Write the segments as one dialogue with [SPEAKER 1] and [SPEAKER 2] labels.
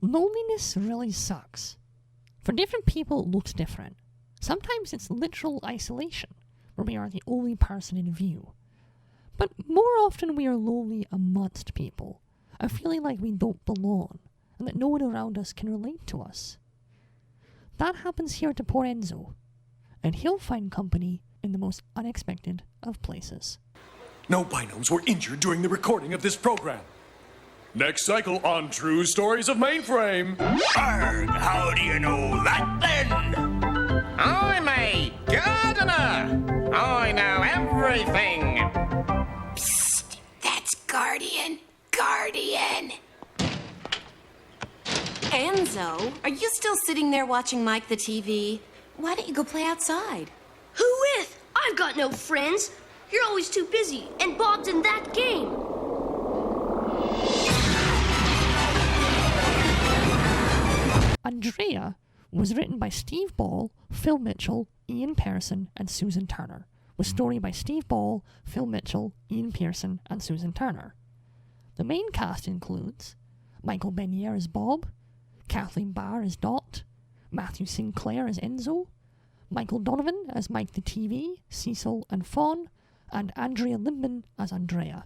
[SPEAKER 1] Loneliness really sucks. For different people, it looks different. Sometimes it's literal isolation, where we are the only person in view. But more often we are lonely amongst people, and feeling like we don't belong, and that no one around us can relate to us. That happens here to poor Enzo, and he'll find company in the most unexpected of places.
[SPEAKER 2] No binomes were injured during the recording of this program. Next cycle on True Stories of Mainframe.
[SPEAKER 3] Arg, how do you know that then?
[SPEAKER 4] I'm a gardener. I know everything.
[SPEAKER 5] Psst, that's Guardian. Guardian.
[SPEAKER 6] Enzo, are you still sitting there watching Mike the TV? Why don't you go play outside?
[SPEAKER 7] Who with? I've got no friends. You're always too busy, and Bob's in that game.
[SPEAKER 1] AndrAIa was written by Steve Ball, Phil Mitchell, Ian Pearson, and Susan Turner, with story by Steve Ball, Phil Mitchell, Ian Pearson, and Susan Turner. The main cast includes Michael Benier as Bob, Kathleen Barr as Dot, Matthew Sinclair as Enzo, Michael Donovan as Mike the TV, Cecil, and Fawn, and Andrea Lindman as AndrAIa.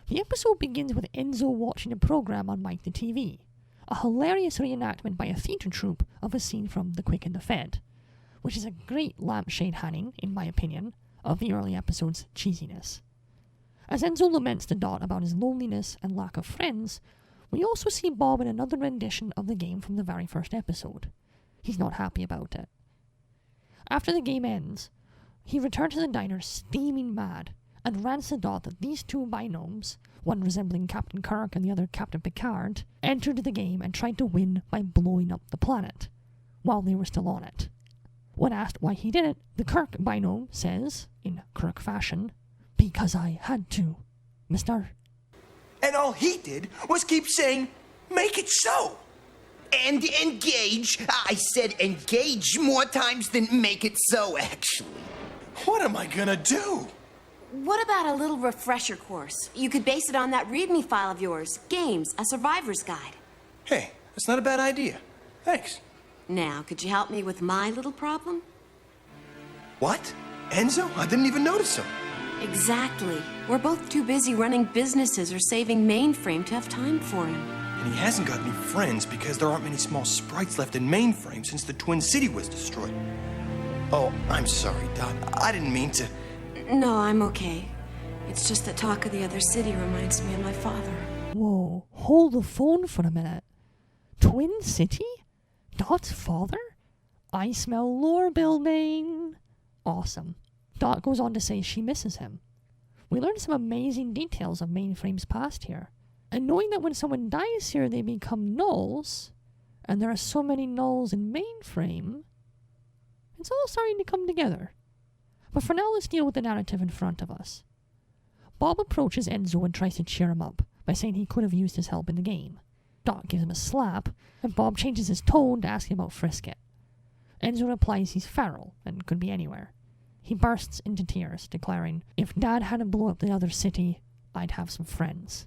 [SPEAKER 1] The episode begins with Enzo watching a program on Mike the TV, a hilarious reenactment by a theatre troupe of a scene from The Quick and the Fed, which is a great lampshade hanging, in my opinion, of the early episode's cheesiness. As Enzo laments to Dot about his loneliness and lack of friends, we also see Bob in another rendition of the game from the very first episode. He's not happy about it. After the game ends, he returns to the diner steaming mad, and rants to Dot that these two binomes, one resembling Captain Kirk and the other Captain Picard, entered the game and tried to win by blowing up the planet, while they were still on it. When asked why he did it, the Kirk binome says, in Kirk fashion, "Because I had to, mister."
[SPEAKER 3] And all he did was keep saying, "Make it so." And engage. I said engage more times than make it so, actually.
[SPEAKER 2] What am I gonna do?
[SPEAKER 6] What about a little refresher course? You could base it on that README file of yours. Games, a survivor's guide.
[SPEAKER 2] Hey, that's not a bad idea. Thanks.
[SPEAKER 6] Now, could you help me with my little problem?
[SPEAKER 2] What? Enzo? I didn't even notice him.
[SPEAKER 6] Exactly. We're both too busy running businesses or saving Mainframe to have time for him.
[SPEAKER 2] And he hasn't got any friends because there aren't many small sprites left in Mainframe since the Twin City was destroyed. Oh, I'm sorry, Dot. I didn't mean to...
[SPEAKER 6] No, I'm okay. It's just that talk of the other city reminds me of my father.
[SPEAKER 1] Whoa, hold the phone for a minute. Twin City? Dot's father? I smell lore building. Awesome. Dot goes on to say she misses him. We learn some amazing details of Mainframe's past here. And knowing that when someone dies here they become nulls, and there are so many nulls in Mainframe, it's all starting to come together. But for now, let's deal with the narrative in front of us. Bob approaches Enzo and tries to cheer him up by saying he could have used his help in the game. Dot gives him a slap, and Bob changes his tone to ask him about Frisket. Enzo replies he's feral and could be anywhere. He bursts into tears, declaring, "If Dad hadn't blown up the other city, I'd have some friends."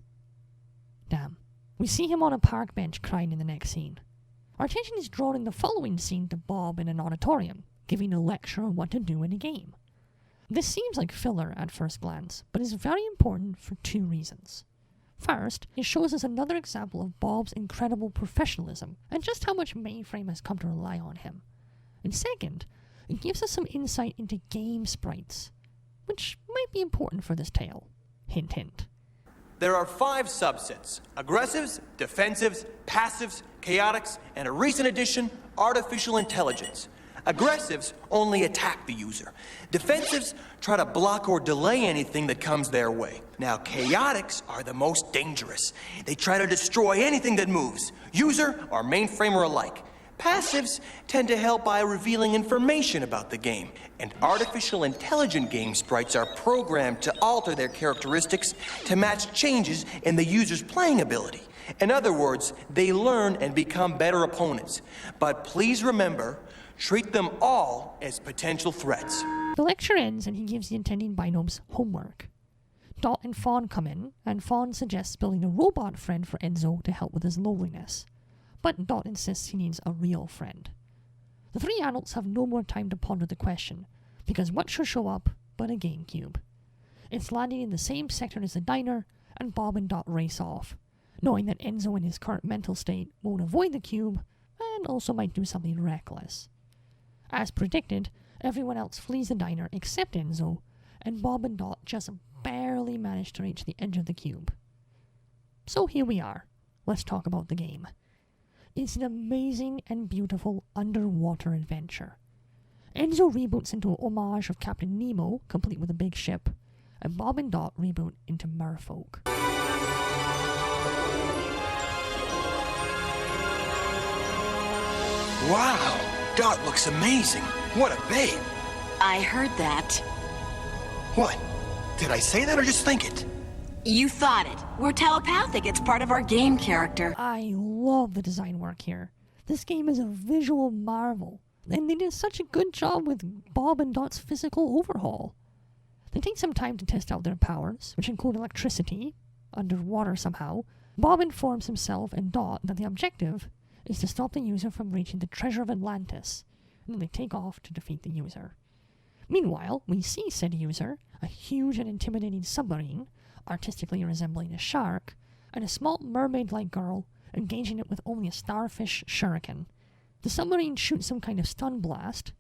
[SPEAKER 1] Damn. We see him on a park bench crying in the next scene. Our attention is drawn in the following scene to Bob in an auditorium, giving a lecture on what to do in a game. This seems like filler at first glance, but is very important for two reasons. First, it shows us another example of Bob's incredible professionalism and just how much Mainframe has come to rely on him. And second, it gives us some insight into game sprites, which might be important for this tale. Hint, hint.
[SPEAKER 8] There are 5 subsets: aggressives, defensives, passives, chaotics, and a recent addition, artificial intelligence. Aggressives only attack the user. Defensives try to block or delay anything that comes their way. Now, chaotics are the most dangerous. They try to destroy anything that moves, user or mainframer alike. Passives tend to help by revealing information about the game, and artificial intelligent game sprites are programmed to alter their characteristics to match changes in the user's playing ability. In other words, they learn and become better opponents. But please remember, treat them all as potential threats.
[SPEAKER 1] The lecture ends and he gives the attending binomes homework. Dot and Fawn come in, and Fawn suggests building a robot friend for Enzo to help with his loneliness. But Dot insists he needs a real friend. The three adults have no more time to ponder the question, because what should show up but a GameCube? It's landing in the same sector as the diner, and Bob and Dot race off, knowing that Enzo in his current mental state won't avoid the cube, and also might do something reckless. As predicted, everyone else flees the diner except Enzo, and Bob and Dot just barely manage to reach the edge of the cube. So here we are. Let's talk about the game. It's an amazing and beautiful underwater adventure. Enzo reboots into a homage of Captain Nemo, complete with a big ship, and Bob and Dot reboot into merfolk.
[SPEAKER 2] Wow, Dot looks amazing. What a babe.
[SPEAKER 6] I heard that.
[SPEAKER 2] What? Did I say that or just think it?
[SPEAKER 6] You thought it. We're telepathic. It's part of our game character.
[SPEAKER 1] I love the design work here. This game is a visual marvel, and they did such a good job with Bob and Dot's physical overhaul. They take some time to test out their powers, which include electricity, underwater somehow. Bob informs himself and Dot that the objective is to stop the user from reaching the treasure of Atlantis, and then they take off to defeat the user. Meanwhile, we see said user, a huge and intimidating submarine, artistically resembling a shark, and a small mermaid-like girl engaging it with only a starfish shuriken. The submarine shoots some kind of stun blast,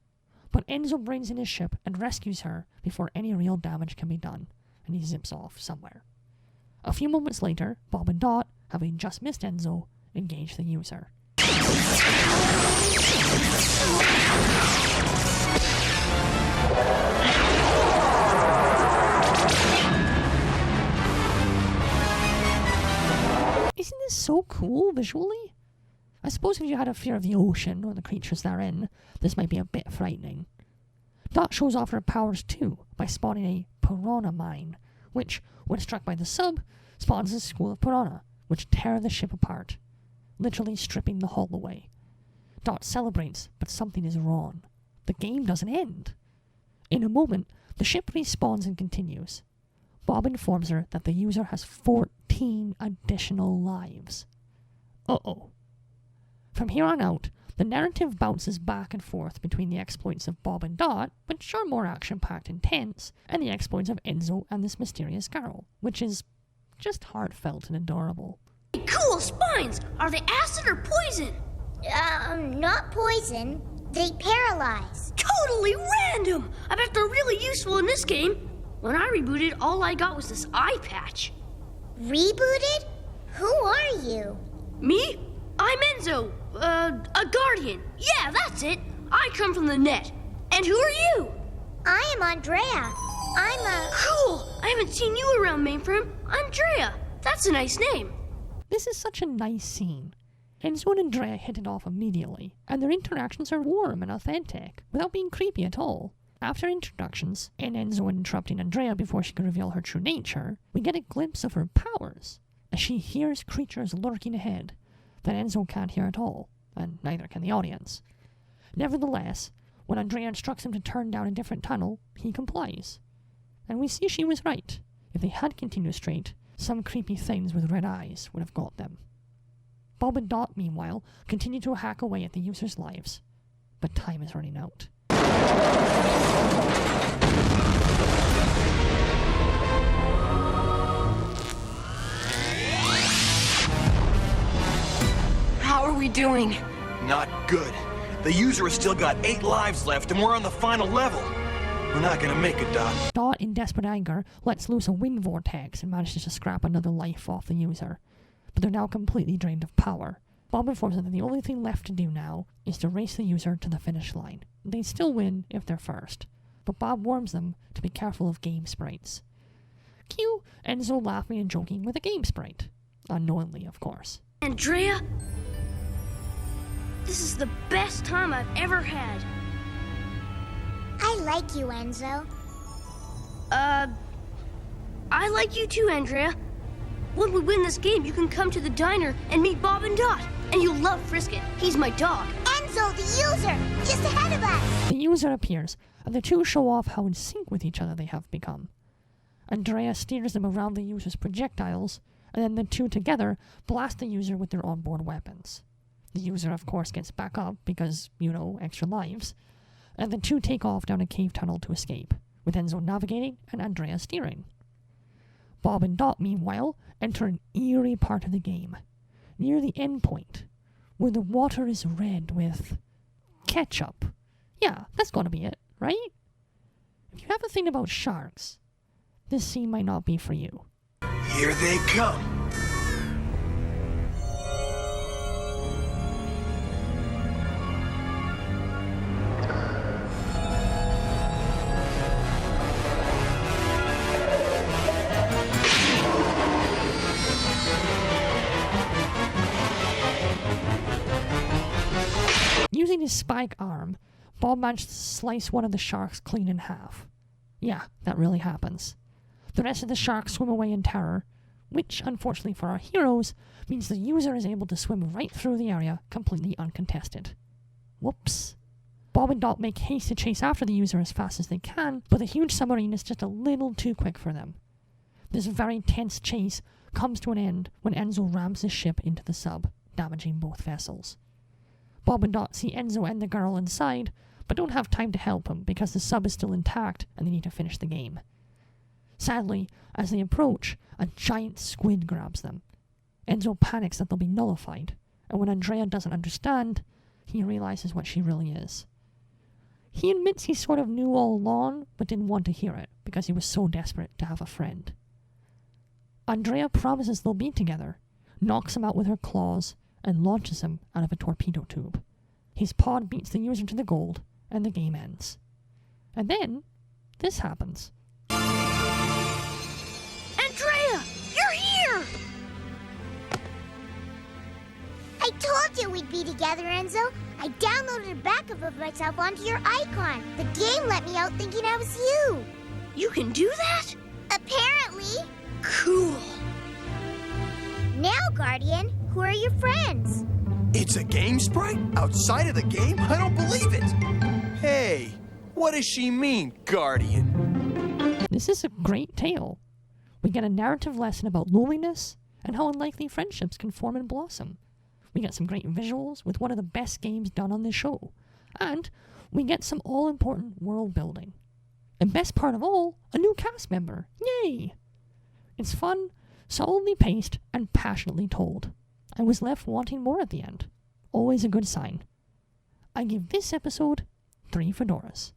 [SPEAKER 1] but Enzo brings in his ship and rescues her before any real damage can be done, and he zips off somewhere. A few moments later, Bob and Dot, having just missed Enzo, engage the user. Isn't this so cool visually? I suppose if you had a fear of the ocean or the creatures therein, this might be a bit frightening. Dot shows off her powers too by spawning a piranha mine, which, when struck by the sub, spawns a school of piranha, which tear the ship apart, literally stripping the hull away. Dot celebrates, but something is wrong. The game doesn't end. In a moment, the ship respawns and continues. Bob informs her that the user has 14 additional lives. Uh-oh. From here on out, the narrative bounces back and forth between the exploits of Bob and Dot, which are more action-packed and tense, and the exploits of Enzo and this mysterious girl, which is just heartfelt and adorable.
[SPEAKER 7] Cool spines! Are they acid or poison?
[SPEAKER 9] Not poison. They paralyze.
[SPEAKER 7] Totally random! I bet they're really useful in this game. When I rebooted, all I got was this eye patch.
[SPEAKER 9] Rebooted? Who are you?
[SPEAKER 7] Me? I'm Enzo. A guardian. Yeah, that's it. I come from the net. And who are you?
[SPEAKER 9] I am AndrAIa. I'm a...
[SPEAKER 7] Cool! I haven't seen you around Mainframe. AndrAIa. That's a nice name.
[SPEAKER 1] This is such a nice scene. Enzo and AndrAIa hit it off immediately, and their interactions are warm and authentic, without being creepy at all. After introductions, and Enzo interrupting AndrAIa before she could reveal her true nature, we get a glimpse of her powers, as she hears creatures lurking ahead that Enzo can't hear at all, and neither can the audience. Nevertheless, when AndrAIa instructs him to turn down a different tunnel, he complies. And we see she was right. If they had continued straight, some creepy things with red eyes would have got them. Bob and Dot, meanwhile, continue to hack away at the users' lives, but time is running out.
[SPEAKER 6] How are we doing?
[SPEAKER 2] Not good. The user has still got 8 lives left, and we're on the final level. We're not gonna make it, Dot.
[SPEAKER 1] Dot, in desperate anger, lets loose a wind vortex and manages to scrap another life off the user. But they're now completely drained of power. Bob informs them that the only thing left to do now is to race the user to the finish line. They still win if they're first, but Bob warns them to be careful of game sprites. Cue Enzo laughing and joking with a game sprite. Unknowingly, of course.
[SPEAKER 7] AndrAIa, this is the best time I've ever had.
[SPEAKER 9] I like you, Enzo.
[SPEAKER 7] I like you too, AndrAIa. When we win this game, you can come to the diner and meet Bob and Dot. And you'll love Frisket. He's my dog.
[SPEAKER 9] Enzo, the user! Just ahead of us!
[SPEAKER 1] The user appears, and the two show off how in sync with each other they have become. AndrAIa steers them around the user's projectiles, and then the two together blast the user with their onboard weapons. The user, of course, gets back up because, extra lives, and the two take off down a cave tunnel to escape, with Enzo navigating and AndrAIa steering. Bob and Dot, meanwhile, enter an eerie part of the game, near the end point, where the water is red with ketchup. Yeah, that's gotta be it, right? If you have a thing about sharks, this scene might not be for you.
[SPEAKER 3] Here they come.
[SPEAKER 1] Using his spike arm, Bob managed to slice one of the sharks clean in half. Yeah, that really happens. The rest of the sharks swim away in terror, which, unfortunately for our heroes, means the user is able to swim right through the area completely uncontested. Whoops. Bob and Dot make haste to chase after the user as fast as they can, but the huge submarine is just a little too quick for them. This very tense chase comes to an end when Enzo rams his ship into the sub, damaging both vessels. Bob and Dot see Enzo and the girl inside, but don't have time to help him because the sub is still intact and they need to finish the game. Sadly, as they approach, a giant squid grabs them. Enzo panics that they'll be nullified, and when AndrAIa doesn't understand, he realizes what she really is. He admits he sort of knew all along, but didn't want to hear it because he was so desperate to have a friend. AndrAIa promises they'll be together, knocks him out with her claws, and launches him out of a torpedo tube. His pod beats the user to the gold, and the game ends. And then, this happens.
[SPEAKER 7] AndrAIa, you're here!
[SPEAKER 9] I told you we'd be together, Enzo. I downloaded a backup of myself onto your icon. The game let me out thinking I was you.
[SPEAKER 7] You can do that?
[SPEAKER 9] Apparently.
[SPEAKER 7] Cool.
[SPEAKER 9] Now, Guardian, who are your friends?
[SPEAKER 2] It's a game sprite? Outside of the game? I don't believe it! Hey, what does she mean, Guardian?
[SPEAKER 1] This is a great tale. We get a narrative lesson about loneliness and how unlikely friendships can form and blossom. We get some great visuals with one of the best games done on this show. And we get some all-important world building. And best part of all, a new cast member. Yay! It's fun, solidly paced, and passionately told. I was left wanting more at the end. Always a good sign. I give this episode 3 fedoras.